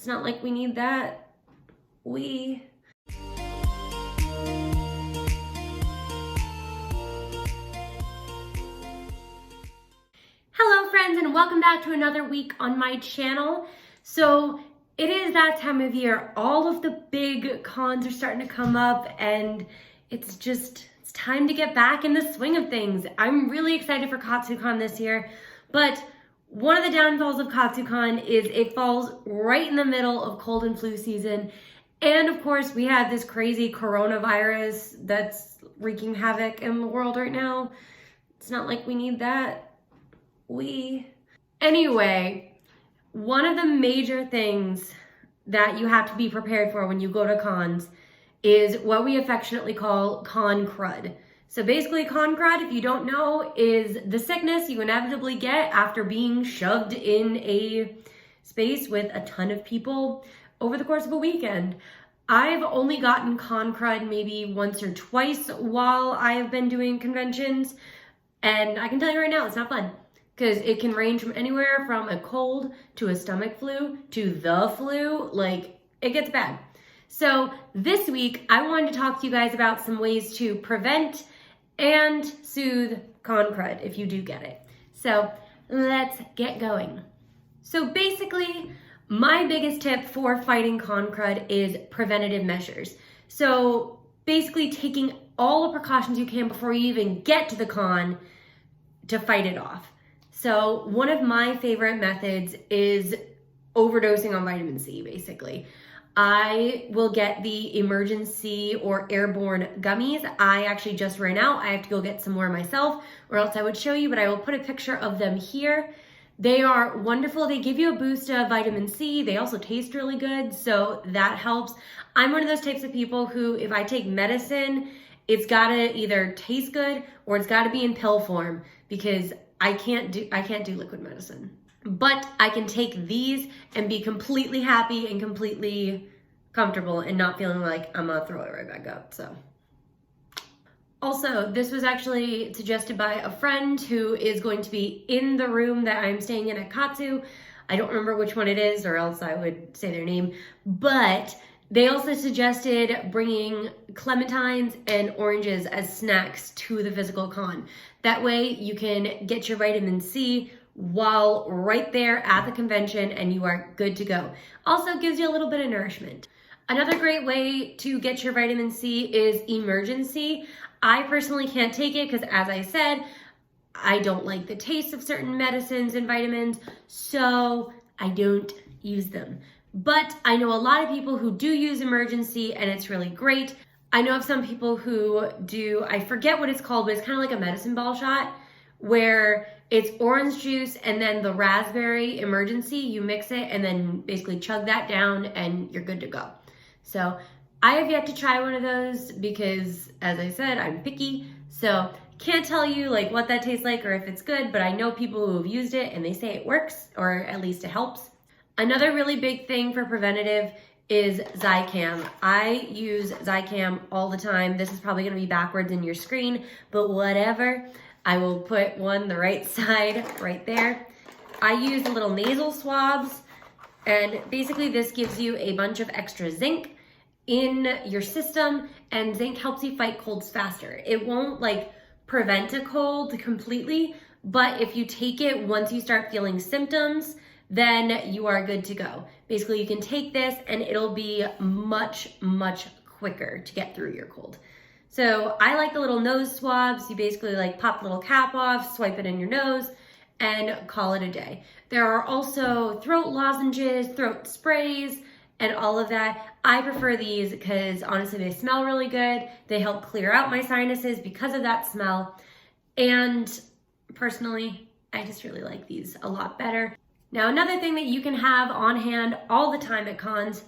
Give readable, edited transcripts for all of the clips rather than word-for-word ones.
It's not like we need that. Hello friends, and welcome back to another week on my channel. So it is that time of year. All of the big cons are starting to come up, and it's time to get back in the swing of things. I'm really excited for KatsuCon this year, but one of the downfalls of KatsuCon is it falls right in the middle of cold and flu season. And of course, we had this crazy coronavirus that's wreaking havoc in the world right now. It's not like we need that. Anyway, one of the major things that you have to be prepared for when you go to cons is what we affectionately call con crud. So basically con crud, if you don't know, is the sickness you inevitably get after being shoved in a space with a ton of people over the course of a weekend. I've only gotten con crud maybe once or twice while I have been doing conventions, and I can tell you right now, it's not fun. Because it can range from anywhere from a cold to a stomach flu to the flu. Like, it gets bad. So this week, I wanted to talk to you guys about some ways to prevent and soothe con crud if you do get it. So let's get going. So basically, my biggest tip for fighting con crud is preventative measures. So basically taking all the precautions you can before you even get to the con to fight it off. So one of my favorite methods is overdosing on vitamin C, basically. I will get the emergency or airborne gummies. I actually just ran out. I have to go get some more myself, or else I would show you, but I will put a picture of them here. They are wonderful. They give you a boost of vitamin C. They also taste really good, so that helps. I'm one of those types of people who, if I take medicine, it's gotta either taste good or it's gotta be in pill form, because I can't do liquid medicine. But I can take these and be completely happy and completely comfortable and not feeling like I'm gonna throw it right back up, so. Also, this was actually suggested by a friend who is going to be in the room that I'm staying in at Katsu. I don't remember which one it is, or else I would say their name, but they also suggested bringing clementines and oranges as snacks to the physical con. That way you can get your vitamin C while right there at the convention and you are good to go. Also gives you a little bit of nourishment. Another great way to get your vitamin C is emergency. I personally can't take it because, as I said, I don't like the taste of certain medicines and vitamins, so I don't use them. But I know a lot of people who do use emergency and it's really great. I know of some people who do, I forget what it's called, but it's kind of like a medicine ball shot where it's orange juice and then the raspberry emergency, you mix it and then basically chug that down and you're good to go. So I have yet to try one of those because, as I said, I'm picky. So can't tell you like what that tastes like or if it's good, but I know people who have used it and they say it works, or at least it helps. Another really big thing for preventative is Zicam. I use Zicam all the time. This is probably gonna be backwards in your screen, but whatever. I will put one the right side right there. I use little nasal swabs, and basically this gives you a bunch of extra zinc in your system, and zinc helps you fight colds faster. It won't like prevent a cold completely, but if you take it once you start feeling symptoms, then you are good to go. Basically, you can take this and it'll be much, much quicker to get through your cold. So I like the little nose swabs. You basically like pop the little cap off, swipe it in your nose, and call it a day. There are also throat lozenges, throat sprays, and all of that. I prefer these because honestly they smell really good. They help clear out my sinuses because of that smell. And personally, I just really like these a lot better. Now, another thing that you can have on hand all the time at cons,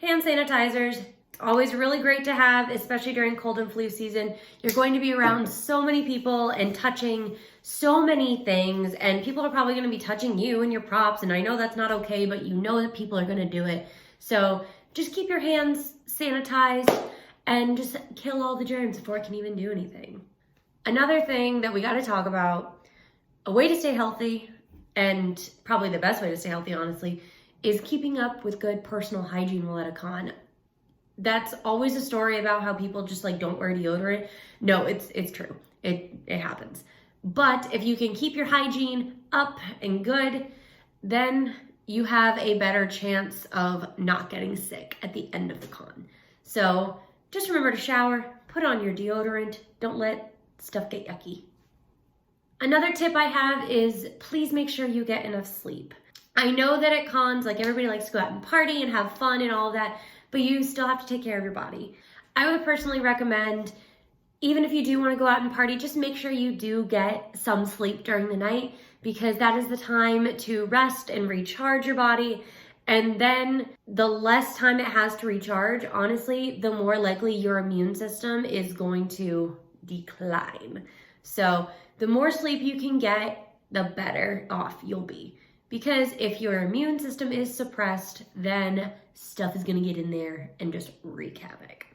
hand sanitizers. Always really great to have, especially during cold and flu season. You're going to be around so many people and touching so many things, and people are probably going to be touching you and your props, and I know that's not okay, but you know that people are going to do it. So just keep your hands sanitized and just kill all the germs before it can even do anything. Another thing that we got to talk about, a way to stay healthy, and probably the best way to stay healthy, honestly, is keeping up with good personal hygiene while at a con. That's always a story about how people just like don't wear deodorant. No, it's true. It happens. But if you can keep your hygiene up and good, then you have a better chance of not getting sick at the end of the con. So just remember to shower, put on your deodorant, don't let stuff get yucky. Another tip I have is please make sure you get enough sleep. I know that at cons, like everybody likes to go out and party and have fun and all that, but you still have to take care of your body. I would personally recommend, even if you do want to go out and party, just make sure you do get some sleep during the night, because that is the time to rest and recharge your body. And then the less time it has to recharge, honestly, the more likely your immune system is going to decline. So the more sleep you can get, the better off you'll be. Because if your immune system is suppressed, then stuff is gonna get in there and just wreak havoc.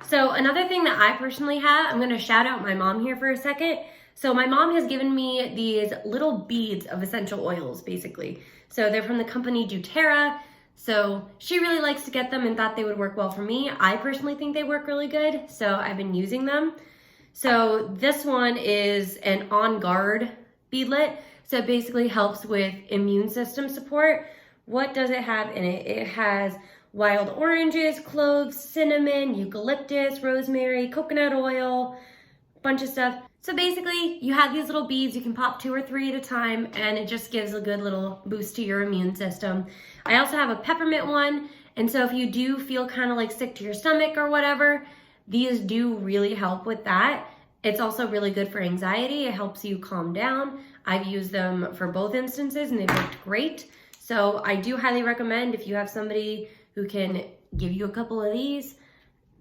So another thing that I personally have, I'm gonna shout out my mom here for a second. So my mom has given me these little beads of essential oils, basically. So they're from the company doTERRA. So she really likes to get them and thought they would work well for me. I personally think they work really good, so I've been using them. So this one is an On Guard beadlet. So it basically helps with immune system support. What does it have in it? It has wild oranges, cloves, cinnamon, eucalyptus, rosemary, coconut oil, bunch of stuff. So basically you have these little beads, you can pop 2 or 3 at a time, and it just gives a good little boost to your immune system. I also have a peppermint one, and so if you do feel kind of like sick to your stomach or whatever, these do really help with that. It's also really good for anxiety. It helps you calm down. I've used them for both instances and they've worked great. So I do highly recommend, if you have somebody who can give you a couple of these,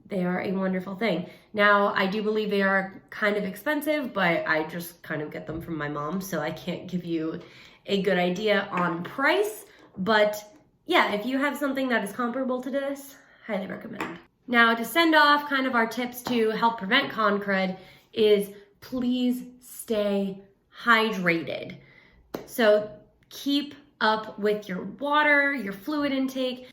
they are a wonderful thing. Now, I do believe they are kind of expensive, but I just kind of get them from my mom, so I can't give you a good idea on price. But yeah, if you have something that is comparable to this, highly recommend. Now, to send off kind of our tips to help prevent con crud is please stay hydrated. So keep up with your water, your fluid intake.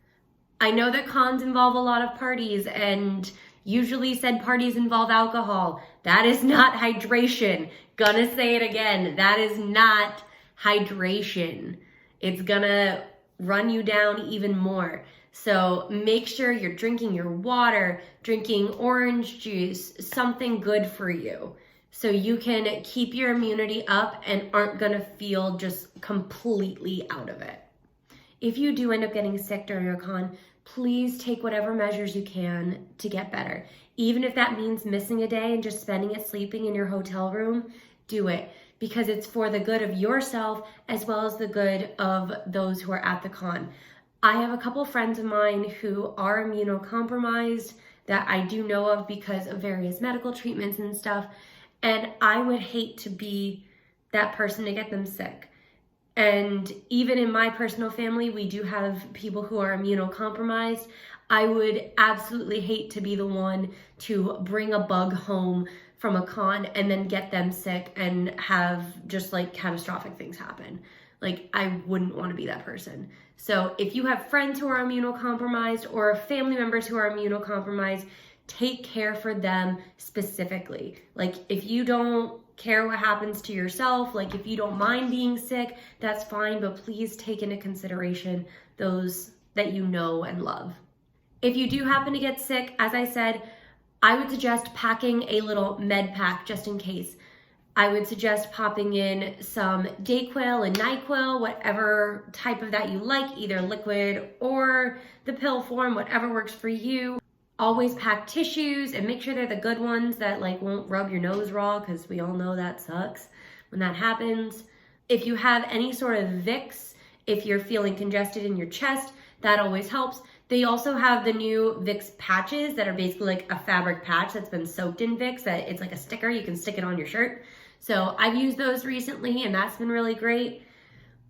I know that cons involve a lot of parties, and usually said parties involve alcohol. That is not hydration. Gonna say it again. That is not hydration. It's gonna run you down even more. So make sure you're drinking your water, drinking orange juice, something good for you, so you can keep your immunity up and aren't gonna feel just completely out of it. If you do end up getting sick during a con, please take whatever measures you can to get better. Even if that means missing a day and just spending it sleeping in your hotel room, do it, because it's for the good of yourself as well as the good of those who are at the con. I have a couple friends of mine who are immunocompromised that I do know of because of various medical treatments and stuff, and I would hate to be that person to get them sick. And even in my personal family, we do have people who are immunocompromised. I would absolutely hate to be the one to bring a bug home from a con and then get them sick and have just like catastrophic things happen. Like, I wouldn't want to be that person. So if you have friends who are immunocompromised or family members who are immunocompromised, take care for them specifically. Like, if you don't care what happens to yourself, like if you don't mind being sick, that's fine, but please take into consideration those that you know and love. If you do happen to get sick, as I said, I would suggest packing a little med pack just in case. I would suggest popping in some Dayquil and NyQuil, whatever type of that you like, either liquid or the pill form, whatever works for you. Always pack tissues and make sure they're the good ones that like won't rub your nose raw, because we all know that sucks when that happens. If you have any sort of Vicks, if you're feeling congested in your chest, that always helps. They also have the new Vicks patches that are basically like a fabric patch that's been soaked in Vicks, that it's like a sticker, you can stick it on your shirt. So I've used those recently and that's been really great.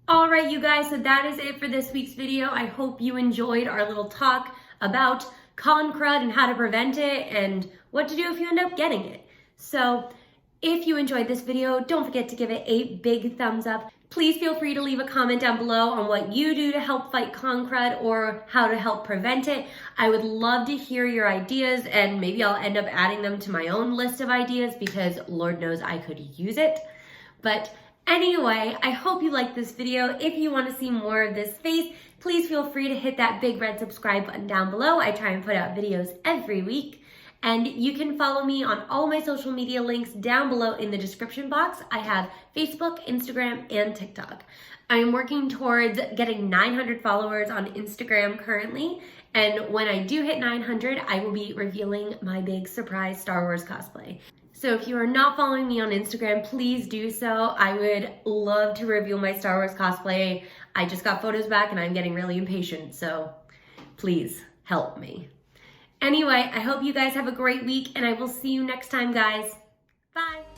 All right, you guys, so that is it for this week's video. I hope you enjoyed our little talk about con crud and how to prevent it and what to do if you end up getting it. So if you enjoyed this video, don't forget to give it a big thumbs up. Please feel free to leave a comment down below on what you do to help fight Crud or how to help prevent it. I would love to hear your ideas, and maybe I'll end up adding them to my own list of ideas because Lord knows I could use it. But anyway, I hope you liked this video. If you want to see more of this face, please feel free to hit that big red subscribe button down below. I try and put out videos every week. And you can follow me on all my social media links down below in the description box. I have Facebook, Instagram, and TikTok. I'm working towards getting 900 followers on Instagram currently. And when I do hit 900, I will be revealing my big surprise Star Wars cosplay. So if you are not following me on Instagram, please do so. I would love to reveal my Star Wars cosplay. I just got photos back and I'm getting really impatient, so please help me. Anyway, I hope you guys have a great week, and I will see you next time, guys. Bye.